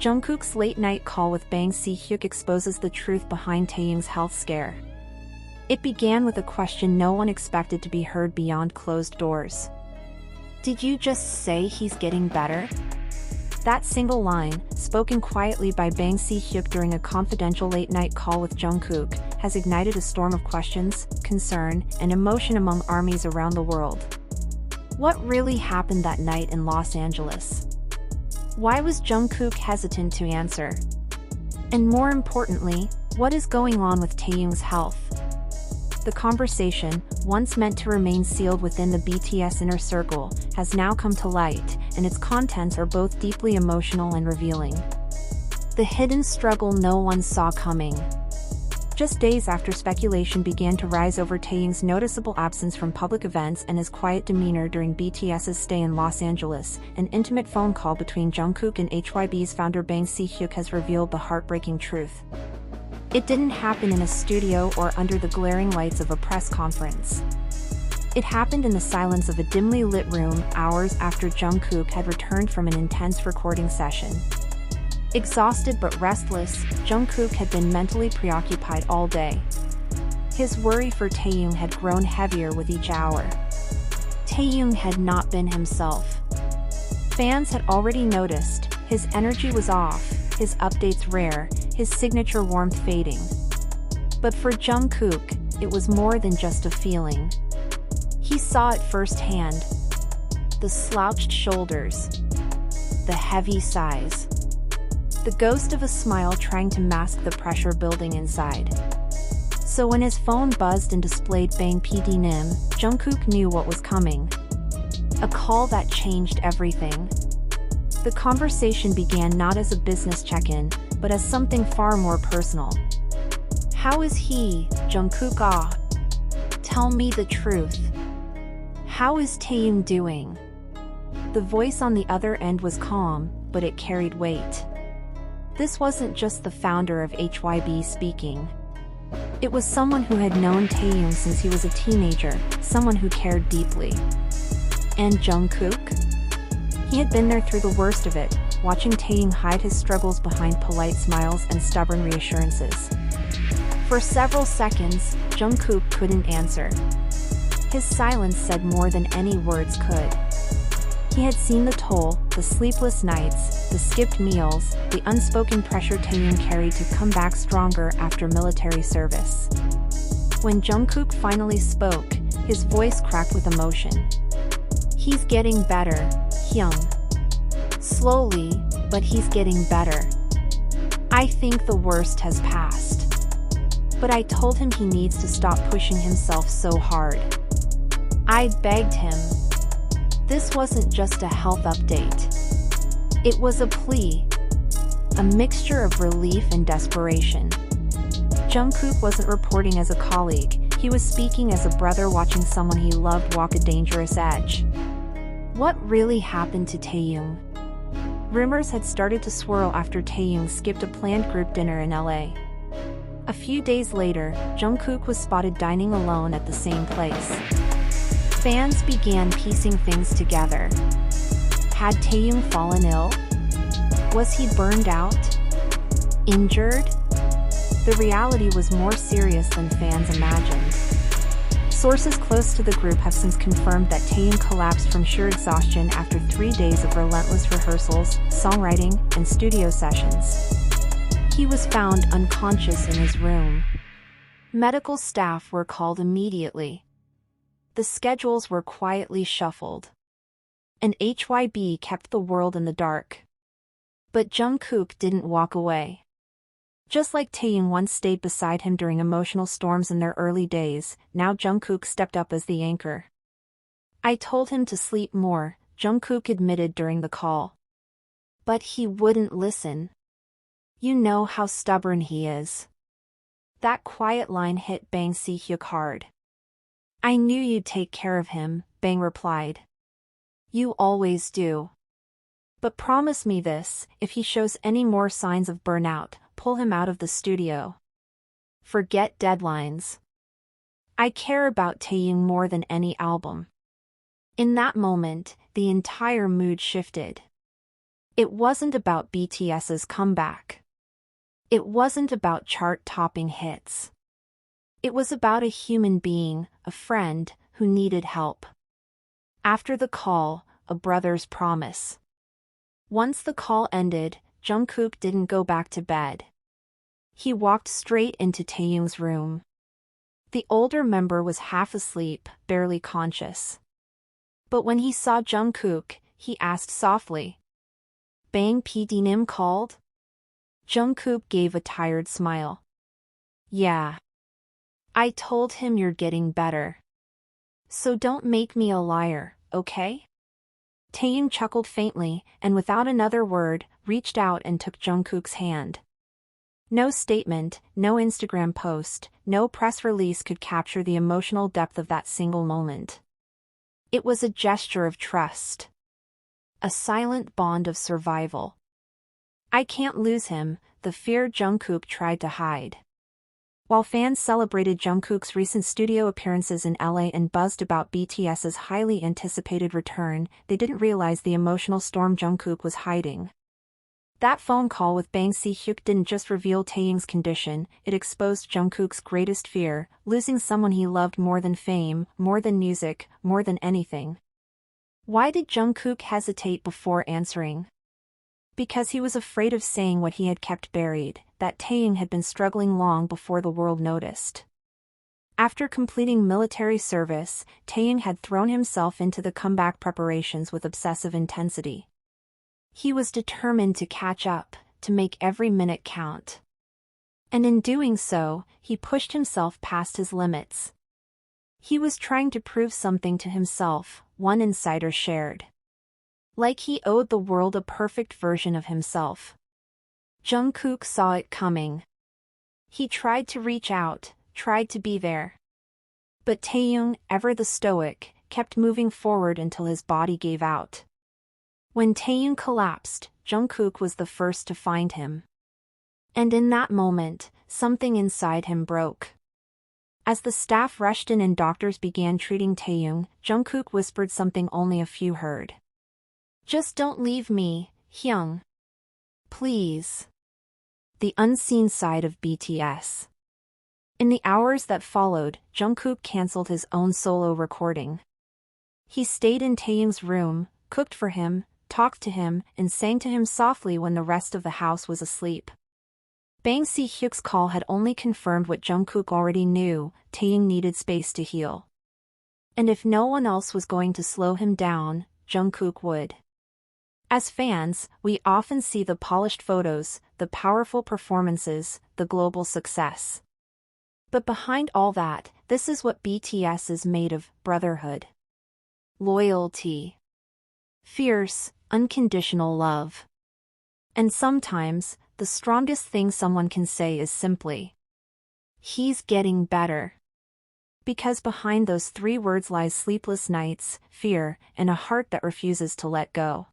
Jungkook's late-night call with Si Hyuk exposes the truth behind Taehyung's health scare. It began with a question no one expected to be heard beyond closed doors. "Did you just say he's getting better?" That single line, spoken quietly by Si Hyuk during a confidential late-night call with Jungkook, has ignited a storm of questions, concern, and emotion among armies around the world. What really happened that night in Los Angeles? Why was Jungkook hesitant to answer? And more importantly, what is going on with Taehyung's health? The conversation, once meant to remain sealed within the BTS inner circle, has now come to light, and its contents are both deeply emotional and revealing. The hidden struggle no one saw coming. Just days after speculation began to rise over Taehyung's noticeable absence from public events and his quiet demeanor during BTS's stay in Los Angeles, an intimate phone call between Jungkook and HYBE's founder Si Hyuk has revealed the heartbreaking truth. It didn't happen in a studio or under the glaring lights of a press conference. It happened in the silence of a dimly lit room hours after Jungkook had returned from an intense recording session. Exhausted but restless, Jungkook had been mentally preoccupied all day. His worry for Taehyung had grown heavier with each hour. Taehyung had not been himself. Fans had already noticed, his energy was off, his updates rare, his signature warmth fading. But for Jungkook, it was more than just a feeling. He saw it firsthand. The slouched shoulders. The heavy sighs. The ghost of a smile trying to mask the pressure building inside. So when his phone buzzed and displayed Bang PD Nim, Jungkook knew what was coming. A call that changed everything. The conversation began not as a business check-in, but as something far more personal. "How is he, Jungkook? Tell me the truth. How is Taehyung doing?" The voice on the other end was calm, but it carried weight. This wasn't just the founder of HYBE speaking. It was someone who had known Taehyung since he was a teenager, someone who cared deeply. And Jungkook? He had been there through the worst of it, watching Taehyung hide his struggles behind polite smiles and stubborn reassurances. For several seconds, Jungkook couldn't answer. His silence said more than any words could. He had seen the toll, the sleepless nights, the skipped meals, the unspoken pressure Taehyung carried to come back stronger after military service. When Jungkook finally spoke, his voice cracked with emotion. "He's getting better, Hyung. Slowly, but he's getting better. I think the worst has passed. But I told him he needs to stop pushing himself so hard. I begged him." This wasn't just a health update. It was a plea. A mixture of relief and desperation. Jungkook wasn't reporting as a colleague, he was speaking as a brother watching someone he loved walk a dangerous edge. What really happened to Taehyung? Rumors had started to swirl after Taehyung skipped a planned group dinner in LA. A few days later, Jungkook was spotted dining alone at the same place. Fans began piecing things together. Had Taehyung fallen ill? Was he burned out? Injured? The reality was more serious than fans imagined. Sources close to the group have since confirmed that Taehyung collapsed from sheer exhaustion after 3 days of relentless rehearsals, songwriting, and studio sessions. He was found unconscious in his room. Medical staff were called immediately. The schedules were quietly shuffled. And HYBE kept the world in the dark. But Jungkook didn't walk away. Just like Taehyung once stayed beside him during emotional storms in their early days, now Jungkook stepped up as the anchor. "I told him to sleep more," Jungkook admitted during the call. "But he wouldn't listen. You know how stubborn he is." That quiet line hit Si Hyuk hard. "I knew you'd take care of him," Bang replied. "You always do. But promise me this, if he shows any more signs of burnout, pull him out of the studio. Forget deadlines. I care about Taehyung more than any album." In that moment, the entire mood shifted. It wasn't about BTS's comeback. It wasn't about chart-topping hits. It was about a human being, a friend, who needed help. After the call, a brother's promise. Once the call ended, Jungkook didn't go back to bed. He walked straight into Taehyung's room. The older member was half asleep, barely conscious. But when he saw Jungkook, he asked softly, "Bang PD Nim called?" Jungkook gave a tired smile. "Yeah. I told him you're getting better. So don't make me a liar, okay?" Taehyung chuckled faintly, and without another word, reached out and took Jungkook's hand. No statement, no Instagram post, no press release could capture the emotional depth of that single moment. It was a gesture of trust. A silent bond of survival. "I can't lose him," the fear Jungkook tried to hide. While fans celebrated Jungkook's recent studio appearances in LA and buzzed about BTS's highly anticipated return, they didn't realize the emotional storm Jungkook was hiding. That phone call with Bang Si Hyuk didn't just reveal Taehyung's condition, it exposed Jungkook's greatest fear, losing someone he loved more than fame, more than music, more than anything. Why did Jungkook hesitate before answering? Because he was afraid of saying what he had kept buried, that Taehyung had been struggling long before the world noticed. After completing military service, Taehyung had thrown himself into the comeback preparations with obsessive intensity. He was determined to catch up, to make every minute count. And in doing so, he pushed himself past his limits. He was trying to prove something to himself, one insider shared. Like he owed the world a perfect version of himself. Jungkook saw it coming. He tried to reach out, tried to be there. But Taehyung, ever the stoic, kept moving forward until his body gave out. When Taehyung collapsed, Jungkook was the first to find him. And in that moment, something inside him broke. As the staff rushed in and doctors began treating Taehyung, Jungkook whispered something only a few heard. "Just don't leave me, Hyung. Please." The unseen side of BTS. In the hours that followed, Jungkook cancelled his own solo recording. He stayed in Taehyung's room, cooked for him, talked to him, and sang to him softly when the rest of the house was asleep. Bang Si Hyuk's call had only confirmed what Jungkook already knew: Taehyung needed space to heal. And if no one else was going to slow him down, Jungkook would. As fans, we often see the polished photos, the powerful performances, the global success. But behind all that, this is what BTS is made of: brotherhood. Loyalty. Fierce, unconditional love. And sometimes, the strongest thing someone can say is simply, "He's getting better." Because behind those 3 words lies sleepless nights, fear, and a heart that refuses to let go.